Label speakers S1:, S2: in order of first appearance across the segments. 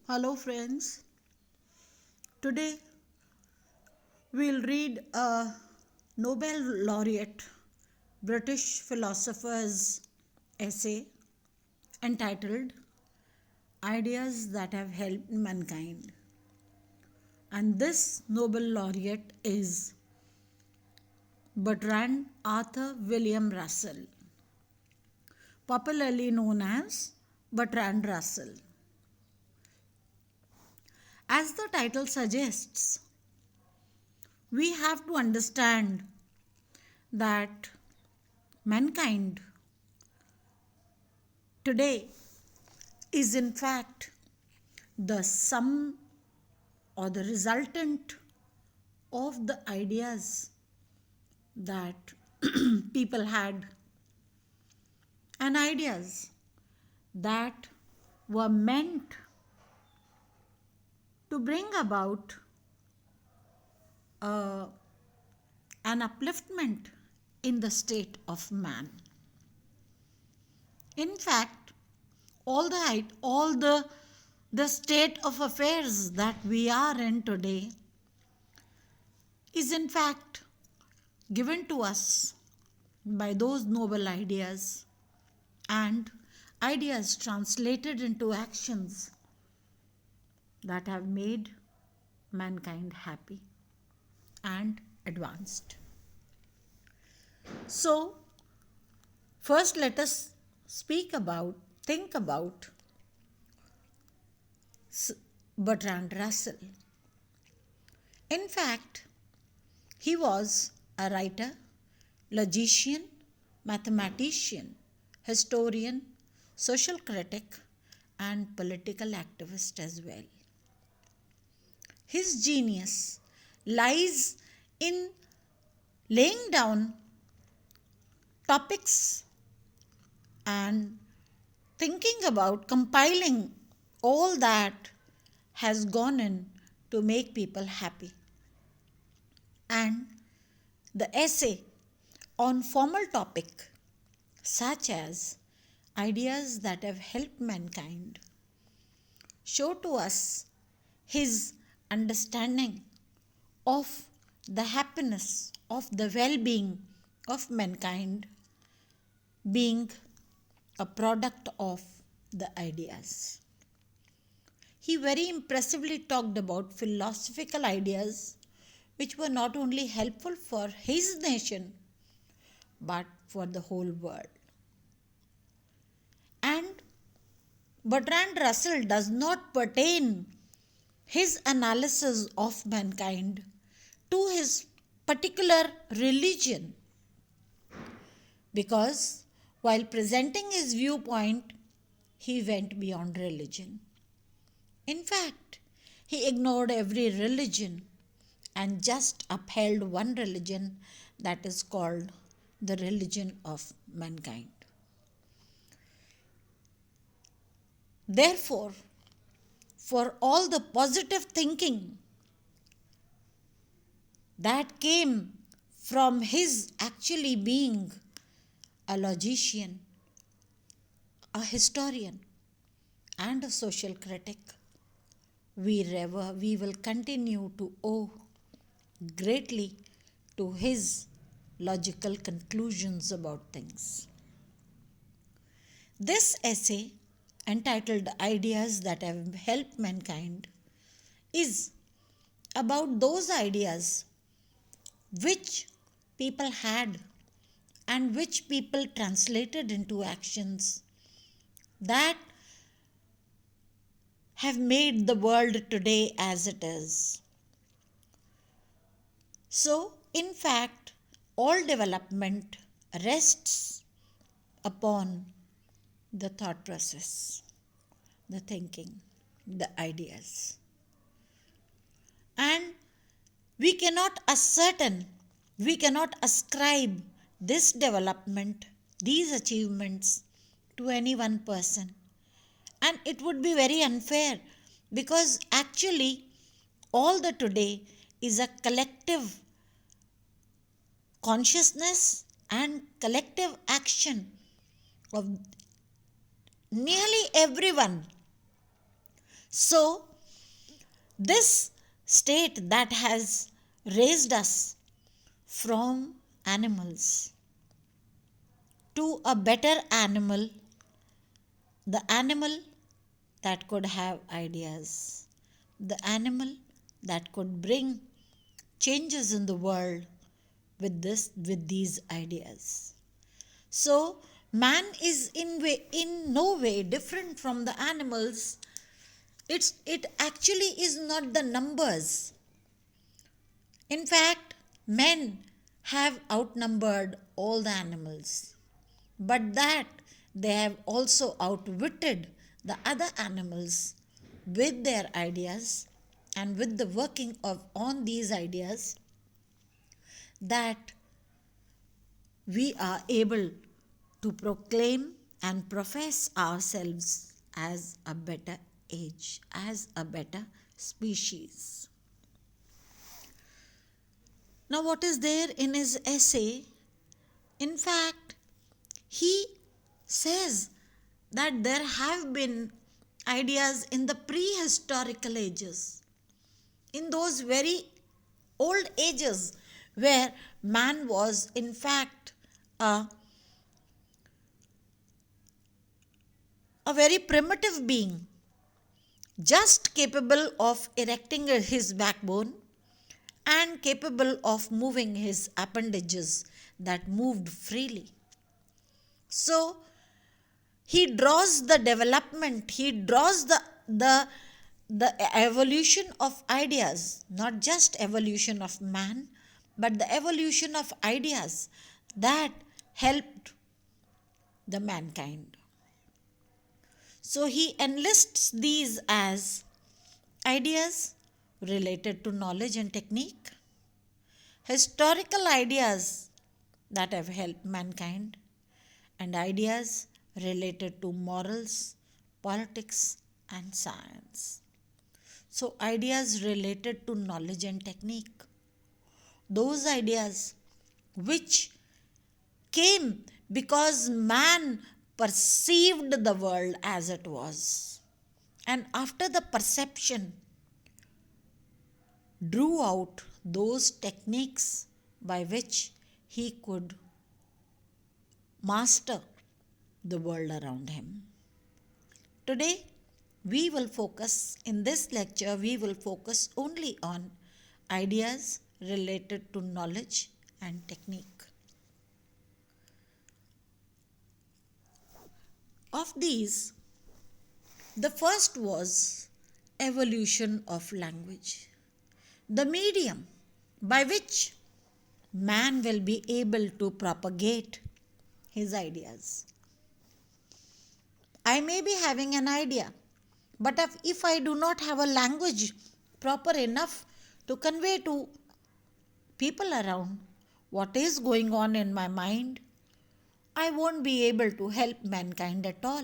S1: Hello, friends. Today we'll read a Nobel laureate British philosopher's essay entitled Ideas That Have Helped Mankind. And this Nobel laureate is Bertrand Arthur William Russell, popularly known as Bertrand Russell. As the title suggests, we have to understand that mankind today is in fact the sum or the resultant of the ideas that people had and ideas that were meant to bring about uh, an upliftment in the state of man. In fact, all the state of affairs that we are in today is in fact given to us by those noble ideas and ideas translated into actions that have made mankind happy and advanced. So, first let us think about Bertrand Russell. In fact, he was a writer, logician, mathematician, historian, social critic, and political activist as well. His genius lies in laying down topics and thinking about compiling all that has gone in to make people happy. And the essay on formal topic such as ideas that have helped mankind show to us his understanding of the happiness, of the well-being of mankind being a product of the ideas. He very impressively talked about philosophical ideas which were not only helpful for his nation but for the whole world. And Bertrand Russell does not pertain his analysis of mankind to his particular religion, because while presenting his viewpoint, he went beyond religion. In fact, he ignored every religion and just upheld one religion, that is called the religion of mankind. Therefore, for all the positive thinking that came from his actually being a logician, a historian, and a social critic, we will continue to owe greatly to his logical conclusions about things. This essay, entitled Ideas That Have Helped Mankind, is about those ideas which people had and which people translated into actions that have made the world today as it is. So, in fact, all development rests upon the thought process, the thinking, the ideas. And we cannot ascribe this development, these achievements to any one person. And it would be very unfair, because actually all the today is a collective consciousness and collective action of nearly everyone. So, this state that has raised us from animals to a better animal, the animal that could have ideas, the animal that could bring changes in the world with these ideas. So man is in no way different from the animals. It actually is not the numbers. In fact, men have outnumbered all the animals, but that they have also outwitted the other animals with their ideas and with the working of on these ideas, that we are able to proclaim and profess ourselves as a better age, as a better species. Now, what is there in his essay? In fact, he says that there have been ideas in the prehistorical ages, in those very old ages where man was, in fact, a very primitive being, just capable of erecting his backbone and capable of moving his appendages that moved freely. So, he draws the development, he draws the evolution of ideas, not just evolution of man, but the evolution of ideas that helped the mankind. So he enlists these as ideas related to knowledge and technique, historical ideas that have helped mankind, and ideas related to morals, politics, and science. So, ideas related to knowledge and technique, those ideas which came because man perceived the world as it was, and after the perception, drew out those techniques by which he could master the world around him. Today, we will focus, in this lecture, we will focus only on ideas related to knowledge and technique. Of these, the first was evolution of language, the medium by which man will be able to propagate his ideas. I may be having an idea, but if I do not have a language proper enough to convey to people around what is going on in my mind, I won't be able to help mankind at all.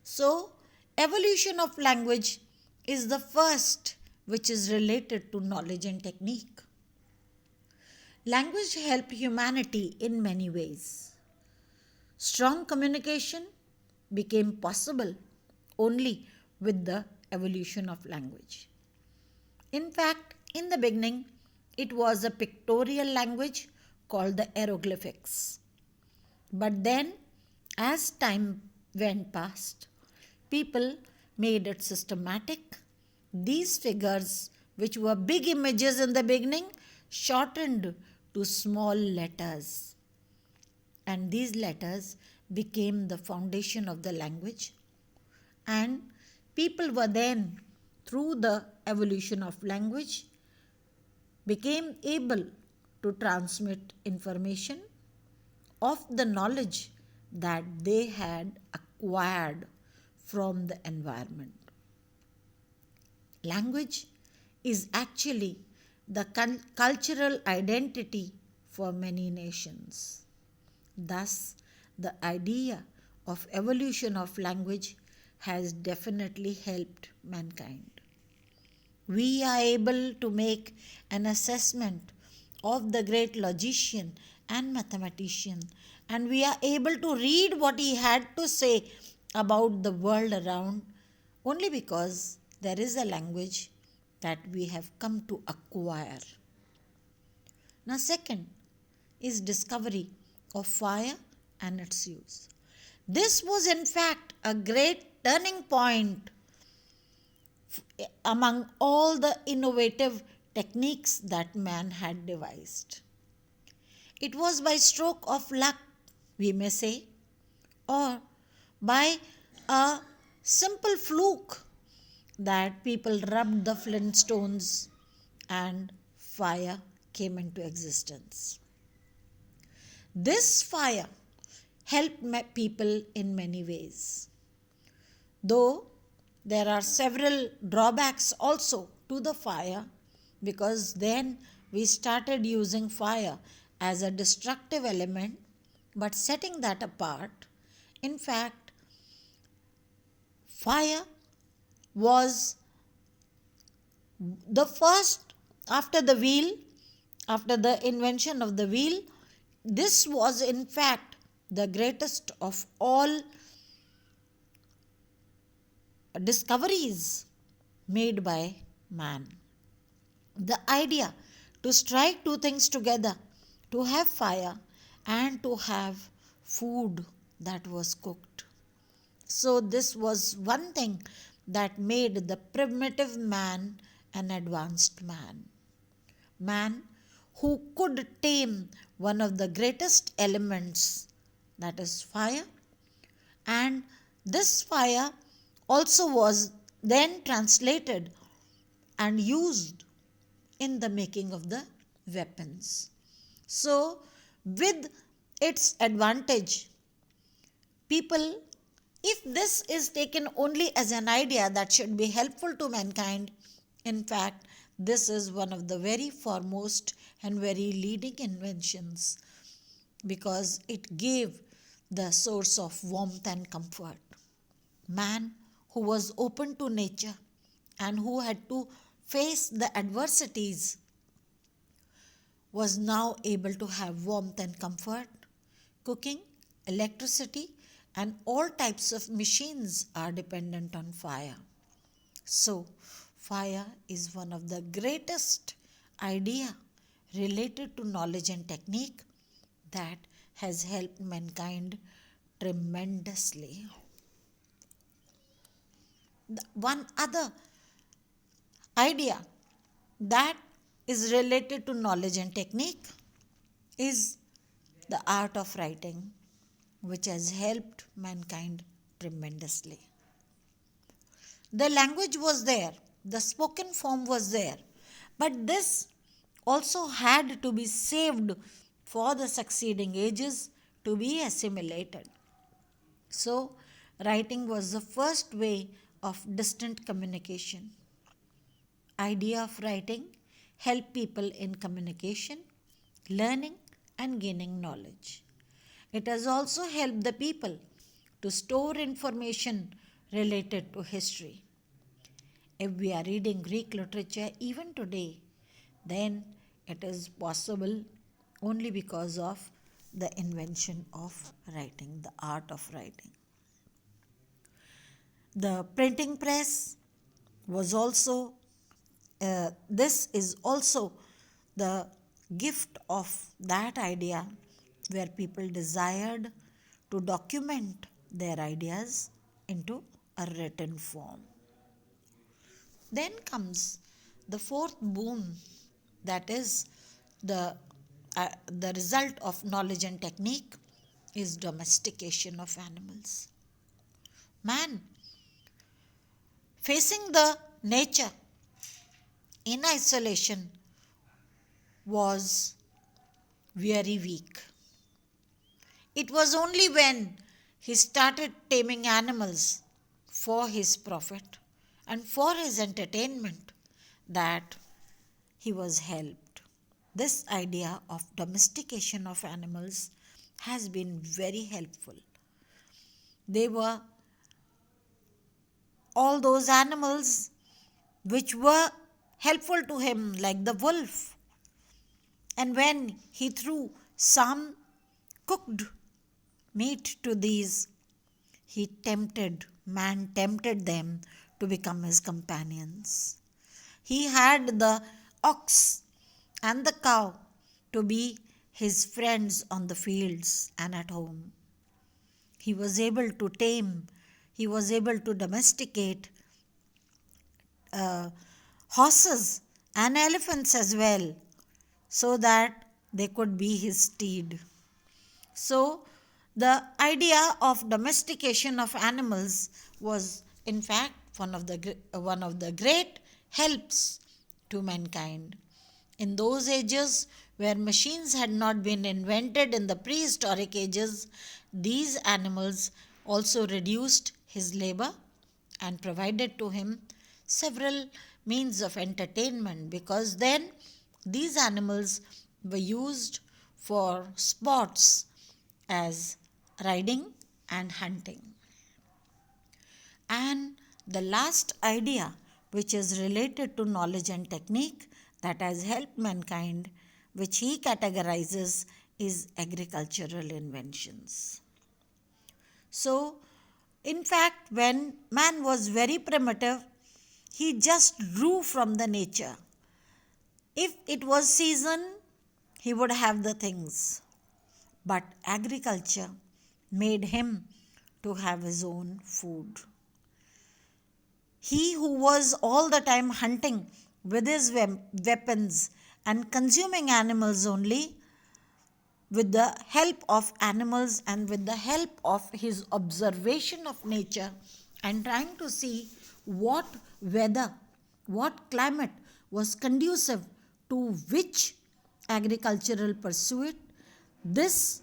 S1: So, evolution of language is the first which is related to knowledge and technique. Language helped humanity in many ways. Strong communication became possible only with the evolution of language. In fact, in the beginning, it was a pictorial language called the hieroglyphics. But then, as time went past, people made it systematic. These figures, which were big images in the beginning, shortened to small letters. And these letters became the foundation of the language. And people were then, through the evolution of language, became able to transmit information of the knowledge that they had acquired from the environment. Language is actually the cultural identity for many nations. Thus, the idea of evolution of language has definitely helped mankind. We are able to make an assessment of the great logician and mathematician, and we are able to read what he had to say about the world around only because there is a language that we have come to acquire. Now, second is discovery of fire and its use. This was in fact a great turning point among all the innovative techniques that man had devised. It was by stroke of luck, we may say, or by a simple fluke that people rubbed the flint stones and fire came into existence. This fire helped people in many ways. Though there are several drawbacks also to the fire, because then we started using fire as a destructive element, but setting that apart, in fact, fire was the first after the wheel, after the invention of the wheel. This was in fact the greatest of all discoveries made by man. The idea to strike two things together, to have fire and to have food that was cooked. So, this was one thing that made the primitive man an advanced man. Man who could tame one of the greatest elements, that is fire, and this fire also was then translated and used in the making of the weapons. So, with its advantage, people, if this is taken only as an idea that should be helpful to mankind, in fact, this is one of the very foremost and very leading inventions, because it gave the source of warmth and comfort. Man who was open to nature and who had to face the adversities was now able to have warmth and comfort. Cooking, electricity, and all types of machines are dependent on fire. So, fire is one of the greatest idea related to knowledge and technique that has helped mankind tremendously. One other idea that is related to knowledge and technique is the art of writing, which has helped mankind tremendously. The language was there, the spoken form was there, but this also had to be saved for the succeeding ages to be assimilated. So, writing was the first way of distant communication. Idea of writing helped people in communication, learning, and gaining knowledge. It has also helped the people to store information related to history. If we are reading Greek literature even today, then it is possible only because of the invention of writing, the art of writing. The printing press was also, this is also the gift of that idea where people desired to document their ideas into a written form. Then comes the fourth boon, that is the result of knowledge and technique is domestication of animals. Man, facing the nature in isolation, was very weak. It was only when he started taming animals for his profit and for his entertainment that he was helped. This idea of domestication of animals has been very helpful. They were all those animals which were helpful to him, like the wolf. And when he threw some cooked meat to these, man tempted them to become his companions. He had the ox and the cow to be his friends on the fields and at home. He was able to tame, he was able to domesticate uh, horses and elephants as well, so that they could be his steed. So, the idea of domestication of animals was, in fact, one of the great helps to mankind. In those ages where machines had not been invented in the prehistoric ages, these animals also reduced his labor and provided to him several means of entertainment, because then these animals were used for sports as riding and hunting. And the last idea, which is related to knowledge and technique that has helped mankind, which he categorizes, is agricultural inventions. So, in fact, when man was very primitive, he just drew from the nature. If it was season, he would have the things. But agriculture made him to have his own food. He who was all the time hunting with his weapons and consuming animals only, with the help of animals and with the help of his observation of nature and trying to see what weather, what climate was conducive to which agricultural pursuit, this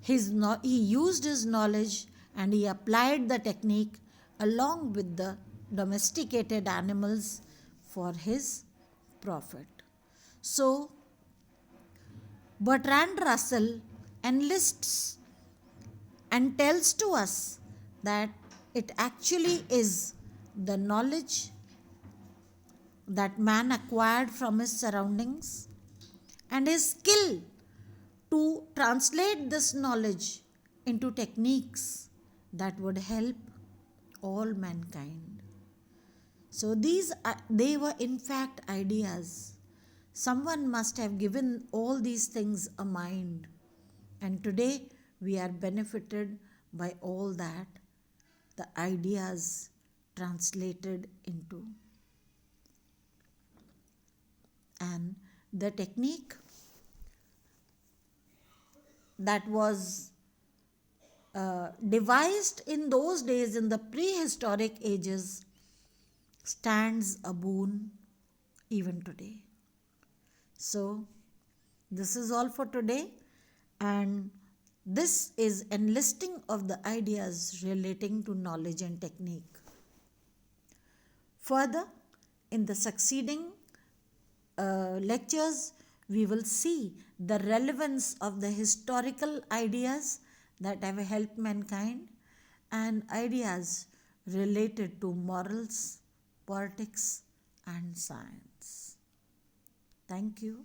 S1: he used his knowledge and he applied the technique along with the domesticated animals for his profit. So, Bertrand Russell enlists and tells to us that it actually is the knowledge that man acquired from his surroundings and his skill to translate this knowledge into techniques that would help all mankind. So they were in fact ideas. Someone must have given all these things a mind, and today we are benefited by all that, the ideas translated into. And the technique that was devised in those days, in the prehistoric ages, stands a boon even today. So, this is all for today, and this is enlisting of the ideas relating to knowledge and technique. Further, in the succeeding lectures, we will see the relevance of the historical ideas that have helped mankind and ideas related to morals, politics, and science. Thank you.